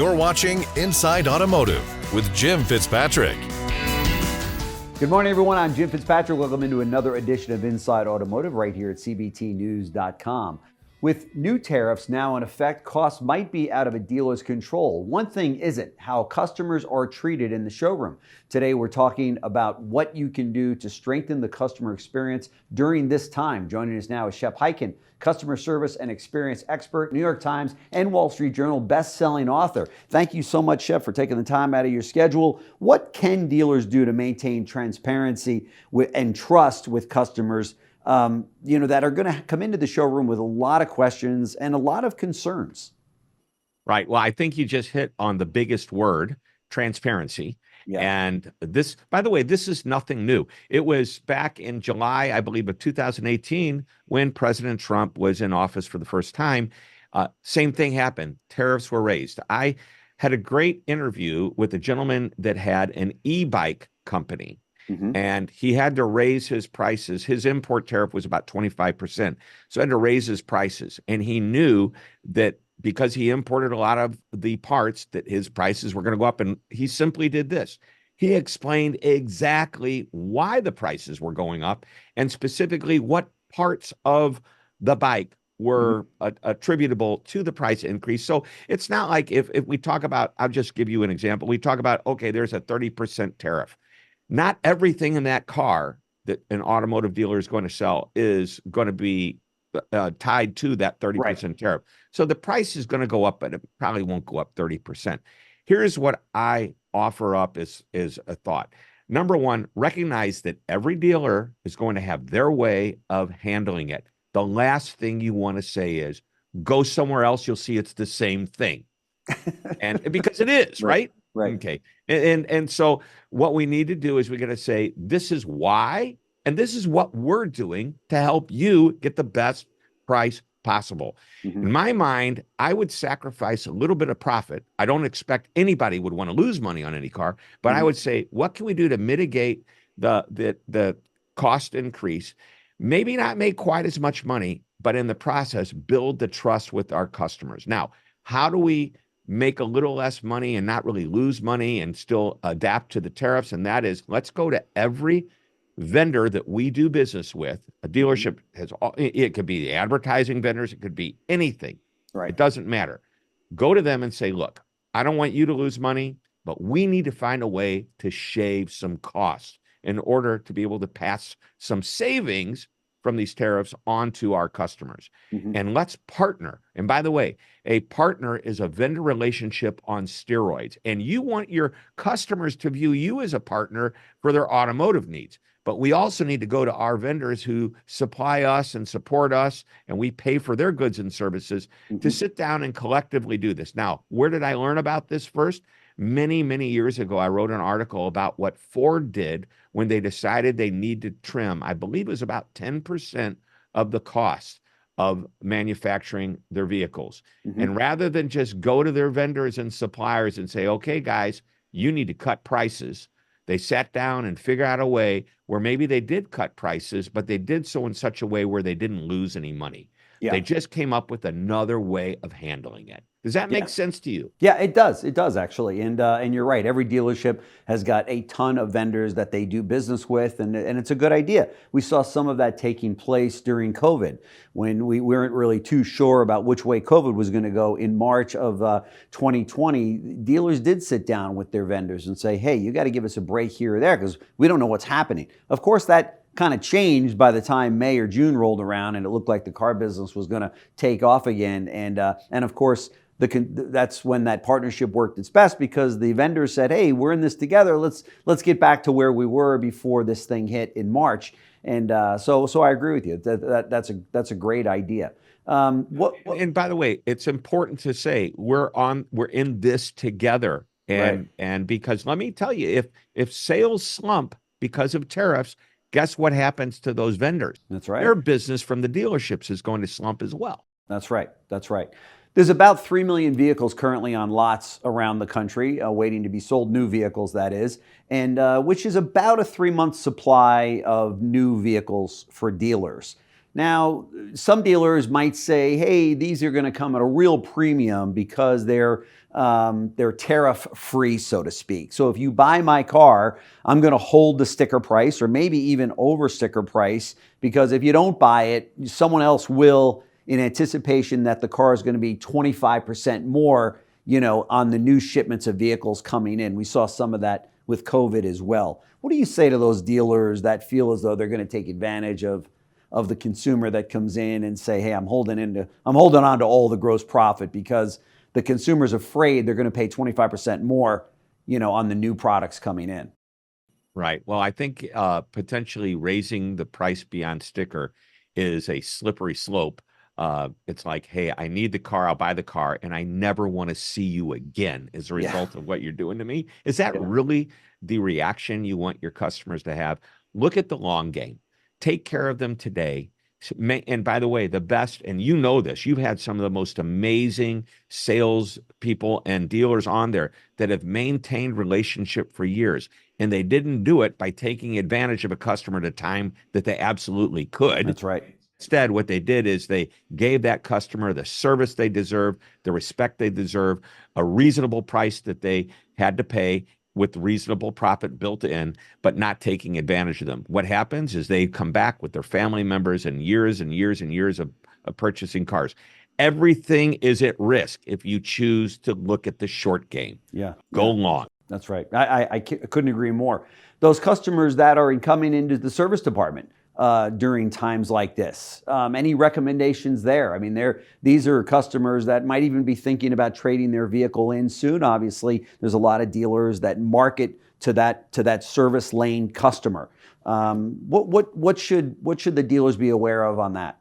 You're watching Inside Automotive with Jim Fitzpatrick. Good morning, everyone. I'm Jim Fitzpatrick. Welcome into another edition of Inside Automotive right here at cbtnews.com. With new tariffs now in effect, costs might be out of a dealer's control. One thing isn't: how customers are treated in the showroom. Today, we're talking about what you can do to strengthen the customer experience during this time. Joining us now is Shep Hyken, customer service and experience expert, New York Times and Wall Street Journal best-selling author. Thank you so much, Shep, for taking the time out of your schedule. What can dealers do to maintain transparency and trust with customers that are going to come into the showroom with a lot of questions and a lot of concerns? Right. Well, I think you just hit on the biggest word: transparency. Yeah. And this, by the way, this is nothing new. It was back in July, I believe, of 2018, when President Trump was in office for the first time. Same thing happened. Tariffs were raised. I had a great interview with a gentleman that had an e-bike company. Mm-hmm. And he had to raise his prices. His import tariff was about 25%. So he had to raise his prices. And he knew that because he imported a lot of the parts, that his prices were going to go up. And he simply did this. He explained exactly why the prices were going up and specifically what parts of the bike were attributable to the price increase. So it's not like if we talk about, I'll just give you an example. We talk about, okay, there's a 30% tariff. Not everything in that car that an automotive dealer is going to sell is going to be tied to that 30% tariff. So the price is going to go up, but it probably won't go up 30%. Here's what I offer up as a thought. Number one, recognize that every dealer is going to have their way of handling it. The last thing you want to say is, go somewhere else, you'll see it's the same thing. And because it is, right? Right. Okay. And so what we need to do is we got to say, this is why, and this is what we're doing to help you get the best price possible. Mm-hmm. In my mind, I would sacrifice a little bit of profit. I don't expect anybody would want to lose money on any car, but I would say, what can we do to mitigate the cost increase? Maybe not make quite as much money, but in the process, build the trust with our customers. Now, how do we make a little less money and not really lose money and still adapt to the tariffs? And that is, let's go to every vendor that we do business with. A dealership has, it could be the advertising vendors, it could be anything. Right. It doesn't matter. Go to them and say, look, I don't want you to lose money, but we need to find a way to shave some costs in order to be able to pass some savings from these tariffs onto our customers. Mm-hmm. And let's partner. And by the way, a partner is a vendor relationship on steroids. And you want your customers to view you as a partner for their automotive needs. But we also need to go to our vendors who supply us and support us, and we pay for their goods and services to sit down and collectively do this. Now, where did I learn about this first? Many, many years ago, I wrote an article about what Ford did when they decided they need to trim, I believe it was about 10% of the cost of manufacturing their vehicles. Mm-hmm. And rather than just go to their vendors and suppliers and say, okay, guys, you need to cut prices, they sat down and figured out a way where maybe they did cut prices, but they did so in such a way where they didn't lose any money. Yeah. They just came up with another way of handling it. Does that make sense to you? Yeah, it does. It does, actually. And you're right. Every dealership has got a ton of vendors that they do business with, and it's a good idea. We saw some of that taking place during COVID when we weren't really too sure about which way COVID was going to go. In March of 2020, dealers did sit down with their vendors and say, hey, you got to give us a break here or there because we don't know what's happening. Of course, that kind of changed by the time May or June rolled around, and it looked like the car business was going to take off again. And of course, that's when that partnership worked its best, because the vendors said, "Hey, we're in this together. Let's get back to where we were before this thing hit in March." And so I agree with you. That's a great idea. And by the way, it's important to say we're in this together, and because let me tell you, if sales slump because of tariffs, guess what happens to those vendors? That's right. Their business from the dealerships is going to slump as well. That's right. There's about 3 million vehicles currently on lots around the country, waiting to be sold, new vehicles, that is, and which is about a 3-month supply of new vehicles for dealers. Now, some dealers might say, hey, these are going to come at a real premium because they're tariff free, so to speak. So if you buy my car, I'm going to hold the sticker price or maybe even over sticker price, because if you don't buy it, someone else will, in anticipation that the car is going to be 25% more, on the new shipments of vehicles coming in. We saw some of that with COVID as well. What do you say to those dealers that feel as though they're going to take advantage of the consumer that comes in and say, hey, I'm holding on to all the gross profit because the consumer's afraid they're going to pay 25% more, on the new products coming in? Right. Well, I think potentially raising the price beyond sticker is a slippery slope. It's like, hey, I need the car, I'll buy the car, and I never want to see you again as a result of what you're doing to me. Is that really the reaction you want your customers to have? Look at the long game. Take care of them today. And by the way, the best, and you know this, you've had some of the most amazing sales people and dealers on there that have maintained relationship for years. And they didn't do it by taking advantage of a customer at a time that they absolutely could. That's right. Instead, what they did is they gave that customer the service they deserve, the respect they deserve, a reasonable price that they had to pay with reasonable profit built in, but not taking advantage of them. What happens is they come back with their family members and years and years and years of purchasing cars. Everything is at risk if you choose to look at the short game. Go long. That's right. I couldn't agree more. Those customers that are coming into the service department during times like this, any recommendations there? I mean, these are customers that might even be thinking about trading their vehicle in soon. Obviously, there's a lot of dealers that market to that service lane customer. What should the dealers be aware of on that?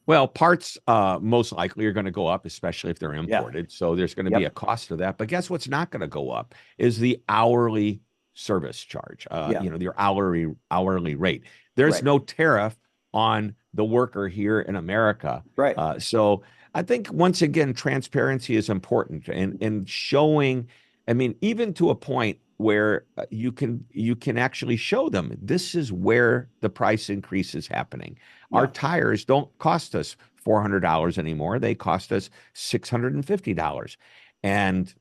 Well, parts most likely are going to go up, especially if they're imported. So there's going to be a cost to that. But guess what's not going to go up is the hourly service charge, your hourly rate. There's no tariff on the worker here in America. Right. So I think, once again, transparency is important, and showing, I mean, even to a point where you can actually show them this is where the price increase is happening. Our tires don't cost us $400 anymore. They cost us $650. And,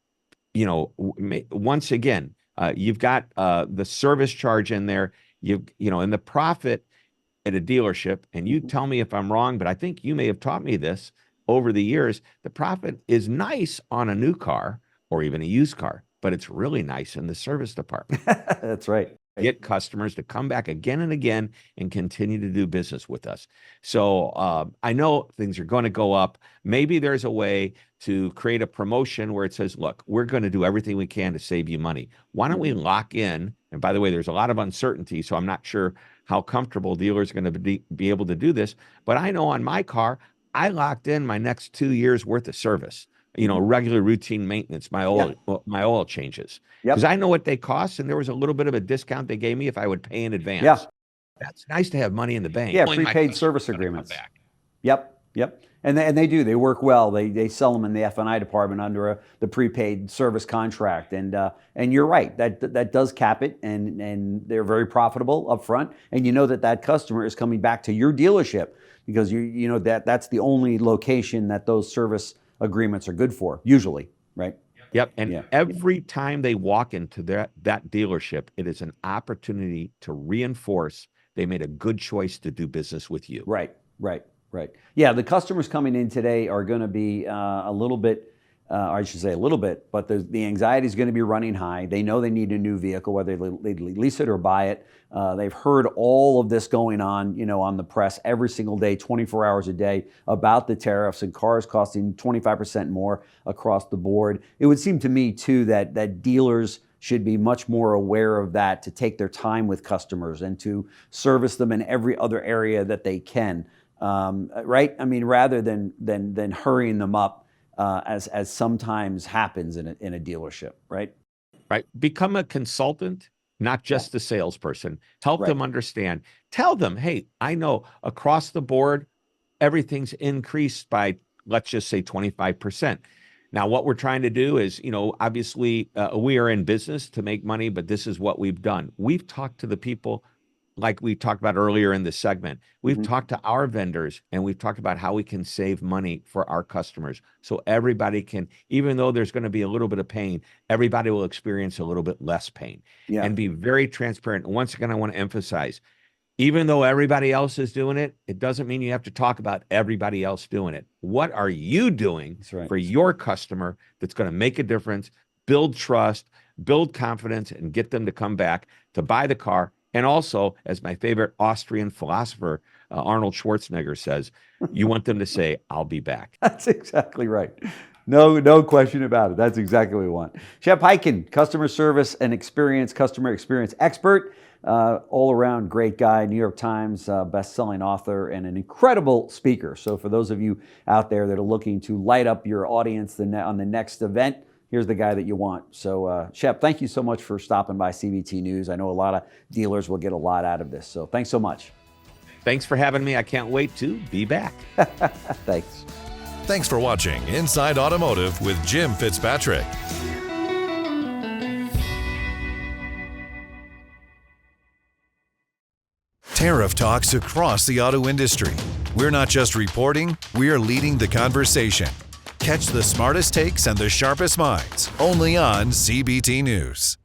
once again, you've got the service charge in there, and the profit at a dealership, and you tell me if I'm wrong, but I think you may have taught me this over the years. The profit is nice on a new car or even a used car, but it's really nice in the service department. That's right. Get customers to come back again and again and continue to do business with us. So I know things are going to go up. Maybe there's a way to create a promotion where it says, look, we're going to do everything we can to save you money. Why don't we lock in? And by the way, there's a lot of uncertainty, so I'm not sure how comfortable dealers are going to be able to do this. But I know on my car, I locked in my next 2 years worth of service. Regular routine maintenance, my oil changes. Because I know what they cost, and there was a little bit of a discount they gave me if I would pay in advance. Yeah. That's nice to have money in the bank. Yeah, prepaid service agreements. Yep. And they do. They work well. They sell them in the F&I department under the prepaid service contract. And you're right. That does cap it, and they're very profitable up front. And you know that customer is coming back to your dealership because you know that's the only location that those service agreements are good for, usually, right? Yep. And every time they walk into that dealership, it is an opportunity to reinforce they made a good choice to do business with you. Right. Yeah, the customers coming in today are going to be a little bit, I should say a little bit, but the anxiety is going to be running high. They know they need a new vehicle, whether they lease it or buy it. They've heard all of this going on, on the press every single day, 24 hours a day, about the tariffs and cars costing 25% more across the board. It would seem to me, too, that dealers should be much more aware of that, to take their time with customers and to service them in every other area that they can. Right? I mean, rather than hurrying them up, as sometimes happens in a dealership, right? Right. Become a consultant, not just a salesperson. Help them understand. Tell them, hey, I know across the board, everything's increased by, let's just say, 25%. Now, what we're trying to do is, obviously we are in business to make money, but this is what we've done. We've talked to the people like we talked about earlier in the segment, we've Mhm. talked to our vendors and we've talked about how we can save money for our customers. So everybody can, even though there's going to be a little bit of pain, everybody will experience a little bit less pain Yeah. and be very transparent. And once again, I want to emphasize, even though everybody else is doing it, it doesn't mean you have to talk about everybody else doing it. What are you doing That's right. for your customer that's going to make a difference, build trust, build confidence, and get them to come back to buy the car? And also, as my favorite Austrian philosopher, Arnold Schwarzenegger says, you want them to say, I'll be back. That's exactly right. No question about it. That's exactly what we want. Shep Hyken, customer service and experience, customer experience expert, all around great guy, New York Times best-selling author, and an incredible speaker. So for those of you out there that are looking to light up your audience on the next event, here's the guy that you want. So Shep, thank you so much for stopping by CBT News. I know a lot of dealers will get a lot out of this. So thanks so much. Thanks for having me. I can't wait to be back. Thanks. Thanks for watching Inside Automotive with Jim Fitzpatrick. Tariff talks across the auto industry. We're not just reporting, we're leading the conversation. Catch the smartest takes and the sharpest minds only on CBT News.